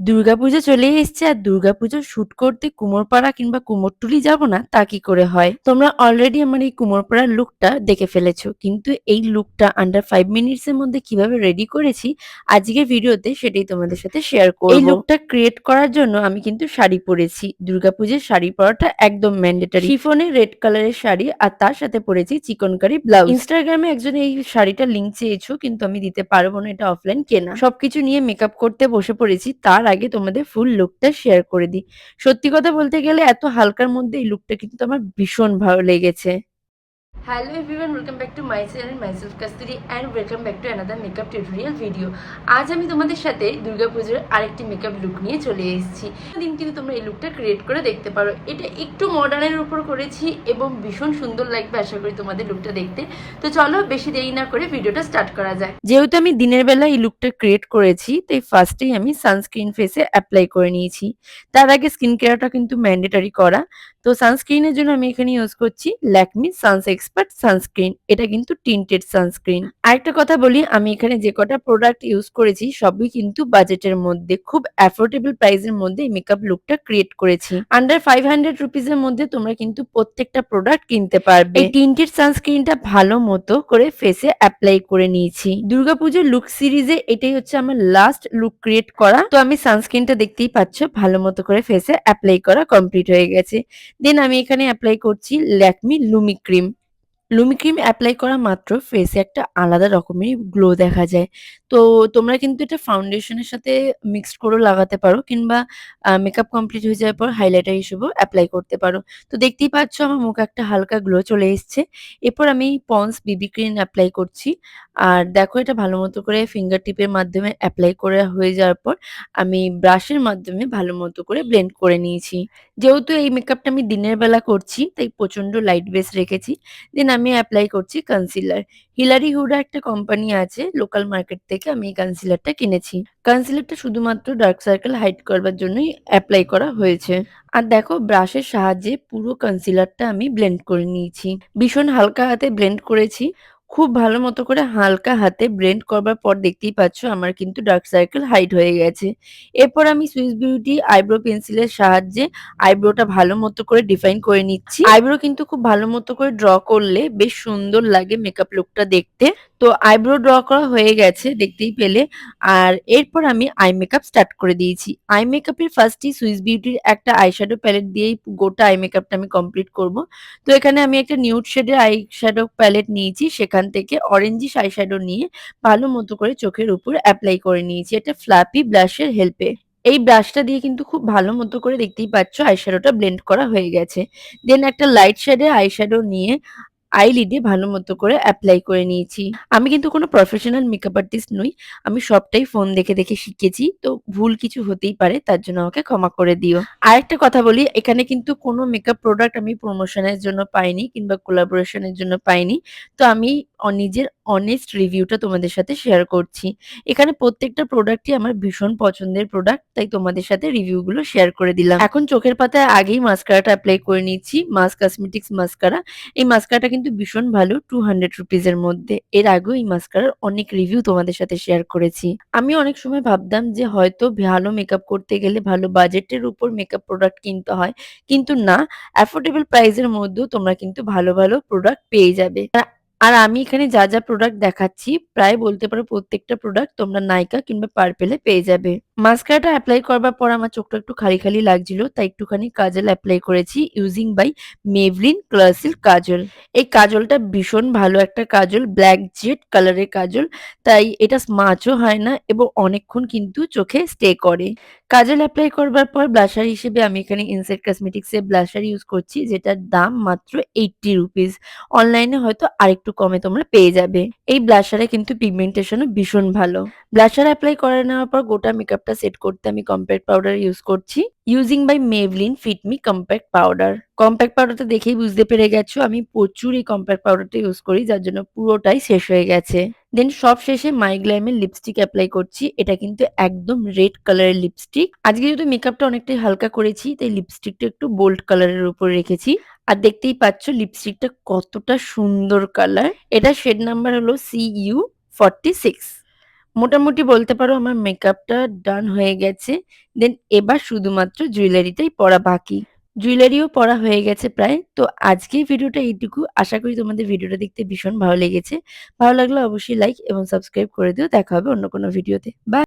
দুর্গাপুজো চলেই এসছে আর দুর্গাপুজোর শুট করতে কুমোরপাড়া কিংবা কুমোরটুলি যাব না তা কি করে হয়? তোমরা অলরেডি আমার এই কুমোরপাড়ার লুকটা দেখে ফেলেছো। কিন্তু এই লুকটা আন্ডার 5 মিনিটস এর মধ্যে কিভাবে রেডি করেছি আজকের ভিডিওতে সেটাই তোমাদের সাথে শেয়ার করব। এই লুকটা ক্রিয়েট করার জন্য আমি কিন্তু শাড়ি পরেছি। দুর্গাপুজোর শাড়ি পরাটা একদম ম্যান্ডেটরি। শিফনের রেড কালারের শাড়ি আর তার সাথে পরেছি চিকনকারি ব্লাউজ। ইনস্টাগ্রামে একজন এই শাড়িটার লিংক চেয়েছো কিন্তু আমি দিতে পারবো না, এটা অফলাইন কেনা। সবকিছু নিয়ে মেকআপ করতে বসে পড়েছি। তার আগে তোমাদের ফুল লুকটা শেয়ার করে দিই। সত্যি কথা বলতে গেলে এত হালকার মধ্যে এই লুকটা কিন্তু আমার ভীষণ ভালো লেগেছে। Hello everyone, welcome back to my channel myself Kasturi and welcome back to another makeup tutorial video. আজ আমি তোমাদের সাথে দুর্গাপুজোর আরেকটি মেকআপ লুক নিয়ে চলে এসেছি। দিন কিন্তু তোমরা এই লুকটা ক্রিয়েট করে দেখতে পারো। এটা একটু মডার্নের উপর করেছি এবং ভীষণ সুন্দর লাগবে আশা করি তোমাদের লুকটা দেখতে। তো চলো বেশি দেরি না করে ভিডিওটা স্টার্ট করা যায়। যেহেতু আমি দিনের বেলা এই লুকটা ক্রিয়েট করেছি তাই ফার্স্টেই আমি সানস্ক্রিন ফেসে অ্যাপ্লাই করে নিয়েছি। তার আগে স্কিন কেয়ারটা কিন্তু ম্যান্ডেটরি করা। তো সানস্ক্রিনের জন্য আমি এখানে ইউজ করছি ল্যাকমি সানস এক্সপার্ট সানস্ক্রিন। এটা কিন্তু টিন্টেড সানস্ক্রিন। আরেকটা কথা বলি, আমি এখানে যে কটা প্রোডাক্ট ইউজ করেছি সবই কিন্তু বাজেটের মধ্যে, খুব অ্যাফোর্ডেবল প্রাইসের মধ্যে এই মেকআপ লুকটা ক্রিয়েট করেছি। আন্ডার 500 রুপিসের মধ্যে তোমরা কিন্তু প্রত্যেকটা প্রোডাক্ট কিনতে পারবে। এই টিন্টেড সানস্ক্রিনটা ভালো মতো করে ফেসে অ্যাপ্লাই করে নিয়েছি। দুর্গাপুজোর লুক সিরিজে এটাই হচ্ছে আমার লাস্ট লুক ক্রিয়েট করা। তো আমি সানস্ক্রিনটা দেখতেই পাচ্ছ ভালো মতো করে ফেসে অ্যাপ্লাই করা কমপ্লিট হয়ে গেছে। দেন আমি এখানে এপ্লাই করছি ল্যাকমি লুমি ক্রিম। লুমি ক্রিম এপ্লাই করা মাত্র ফেসে একটা আলাদা রকমের গ্লো দেখা যায়। তো তোমরা কিন্তু এটা ফাউন্ডেশনের সাথে মিক্সড করেও লাগাতে পারো কিংবা মেকআপ কমপ্লিট হয়ে যাওয়ার পর হাইলাইটার হিসেবেও এপ্লাই করতে পারো। তো দেখতেই পাচ্ছ আমার মুখে একটা হালকা গ্লো চলে এসছে। এরপর আমি পন্ডস বিবি ক্রিম এপ্লাই করছি। আর দেখো এটা ভালো মতো করে ফিঙ্গার টিপের মাধ্যমে এপ্লাই করে হয়ে যাওয়ার পর আমি ব্রাশের মাধ্যমে ভালো মতো করে ব্লেন্ড করে নিয়েছি। যেহেতু এই মেকআপটা আমি দিনের বেলা করছি তাই প্রচন্ড লাইট বেস রেখেছি। দেন আমি এপ্লাই করছি কনসিলার। হিলারি হুডা একটা কোম্পানি আছে লোকাল মার্কেট থেকে আমি এই কনসিলারটা কিনেছি। কনসিলারটা শুধুমাত্র ডার্ক সার্কেল হাইড করবার জন্যই এপ্লাই করা হয়েছে। আর দেখো ব্রাশের সাহায্যে পুরো কনসিলারটা আমি ব্লেন্ড করে নিয়েছি। ভীষণ হালকা হাতে ব্লেন্ড করেছি। খুব ভালো মতো করে হালকা হাতে ব্লেন্ড করবার পর দেখতেই পাচ্ছ আমার কিন্তু ডার্ক সার্কেল হাইড হয়ে গেছে। এরপর আমি সুইস বিউটি আইব্রো পেন্সিলের সাহায্যে আইব্রোটা ভালো মতো করে ডিফাইন করে নিচ্ছি। আইব্রো কিন্তু খুব ভালো মতো করে ড্র করলে বেশ সুন্দর লাগে মেকআপ লুকটা দেখতে। তো আইব্রো ড্র করা হয়ে গেছে দেখতেই পেলে। আর এরপর আমি আই মেকআপ স্টার্ট করে দিয়েছি। আই মেকআপের ফার্স্টই সুইস বিউটির একটা আইশ্যাডো প্যালেট দিয়েই গোটা আই মেকআপটা আমি কমপ্লিট করব। তো এখানে আমি একটা নিউড শেডের আই শ্যাডো প্যালেট নিয়েছি, সেখান থেকে অরেঞ্জিশ আই শ্যাডো নিয়ে ভালো মতো করে চোখের উপর অ্যাপ্লাই করে নিয়েছি এটা ফ্ল্যাপি ব্লাশের হেল্পে। এই ব্রাশটা দিয়ে কিন্তু খুব ভালো মতো করে দেখতেই পাচ্ছ আইশ্যাডোটা ব্লেন্ড করা হয়ে গেছে। দেন একটা লাইট শেডের আইশ্যাডো নিয়ে আইলিডে ভালো মতো করে এপ্লাই করে নিয়েছি। আমি কিন্তু কোনো প্রফেশনাল মেকআপ আর্টিস্ট নই। আমি সবটাই ফোন দেখে দেখে শিখেছি। তো ভুল কিছু হতেই পারে, তার জন্য আমাকে ক্ষমা করে দিও। আরেকটা কথা বলি, এখানে কিন্তু কোনো মেকআপ প্রোডাক্ট আমি প্রমোশনের জন্য পাইনি কিংবা কোলাবোরেশন এর জন্য পাইনি। তো আমি নিজের অনেস্ট রিভিউটা তোমাদের সাথে শেয়ার করছি। এখানে প্রত্যেকটা প্রোডাক্টই আমার ভীষণ পছন্দের প্রোডাক্ট, তাই তোমাদের সাথে রিভিউ গুলো শেয়ার করে দিলাম। এখন চোখের পাতায় আগেই মাস্কারাটা অ্যাপ্লাই করে নিচ্ছি, মাস কসমেটিক্স মাস্কারা। এই মাস্কারাটা কিন্তু ভীষণ ভালো, 200 রুপিস এর মধ্যে। এর আগেও এই মাস্কারার অনেক রিভিউ তোমাদের সাথে শেয়ার করেছি। আমি অনেক সময় ভাবতাম যে হয়তো ভালো মেকআপ করতে গেলে ভালো বাজেটের উপর মেকআপ প্রোডাক্ট কিনতে হয়, কিন্তু না, অ্যাফোর্ডেবল প্রাইসের মধ্যেও তোমরা কিন্তু ভালো ভালো প্রোডাক্ট পেয়ে যাবে। আর আমি এখানে যা যা প্রোডাক্ট দেখাচ্ছি প্রায় বলতে পারো প্রত্যেকটা প্রোডাক্ট তোমরা নাইকা কিংবা পার্পেলে পেয়ে যাবে। মাস্কারাটা অ্যাপ্লাই করবার পর আমার চোখটা একটু খালি খালি লাগছিল, তাই একটুখানি কাজল অ্যাপ্লাই করেছি ইউজিং বাই মেভলিন ক্লাসিক কাজল। এই কাজলটা ভীষণ ভালো একটা কাজল, ব্ল্যাক জেড কালারের কাজল, তাই এটা স্মাচও হয় না এবং অনেকক্ষণ কিন্তু চোখে স্টে করে। কাজল অ্যাপ্লাই করবার পর ব্লাশার হিসেবে আমি এখানে ইনসেট কসমেটিক্স এর ব্লাশার ইউজ করছি, যেটার দাম মাত্র 80 রুপিস। অনলাইনে হয়তো আরেকটু কমে তোমরা পেয়ে যাবে। এই ব্লাশারে কিন্তু পিগমেন্টেশনও ভীষণ ভালো। ব্লাশার এপ্লাই করে নেওয়ার পর গোটা মেকআপটা সেট করতে আমি কম্প্যাক্ট পাউডার ইউজ করছি using by Maybelline fit me compact powder. Compact পাউডারটা দেখেই বুঝতে পেরে গেছো আমি প্রচুর এই কম্প্যাক্ট পাউডারটা ইউজ করি, যার জন্য পুরোটাই শেষ হয়ে গেছে। দেন সব শেষে মাই গ্ল্যামের লিপস্টিক অ্যাপ্লাই করছি। এটা কিন্তু একদম রেড কালারের লিপস্টিক। আজকে যেহেতু মেকআপটা অনেকটাই হালকা করেছি তাই লিপস্টিকটা একটু বোল্ড কালারের উপর রেখেছি। আর দেখতেই পাচ্ছ লিপস্টিকটা কতটা সুন্দর কালার। এটা শেড নাম্বার হলো CU46। মোটামুটি বলতে পারো আমার মেকআপটা ডান হয়ে গেছে। দেন এবার শুধুমাত্র জুয়েলারিটাই পরা বাকি। জুয়েলারিও পরা হয়ে গেছে প্রায়। তো আজকের ভিডিওটা এইটুকু। আশা করি তোমাদের ভিডিওটা দেখতে ভীষণ ভালো লেগেছে। ভালো লাগলে অবশ্যই লাইক এবং সাবস্ক্রাইব করে দিও। দেখা হবে অন্য কোনো ভিডিওতে। বাই।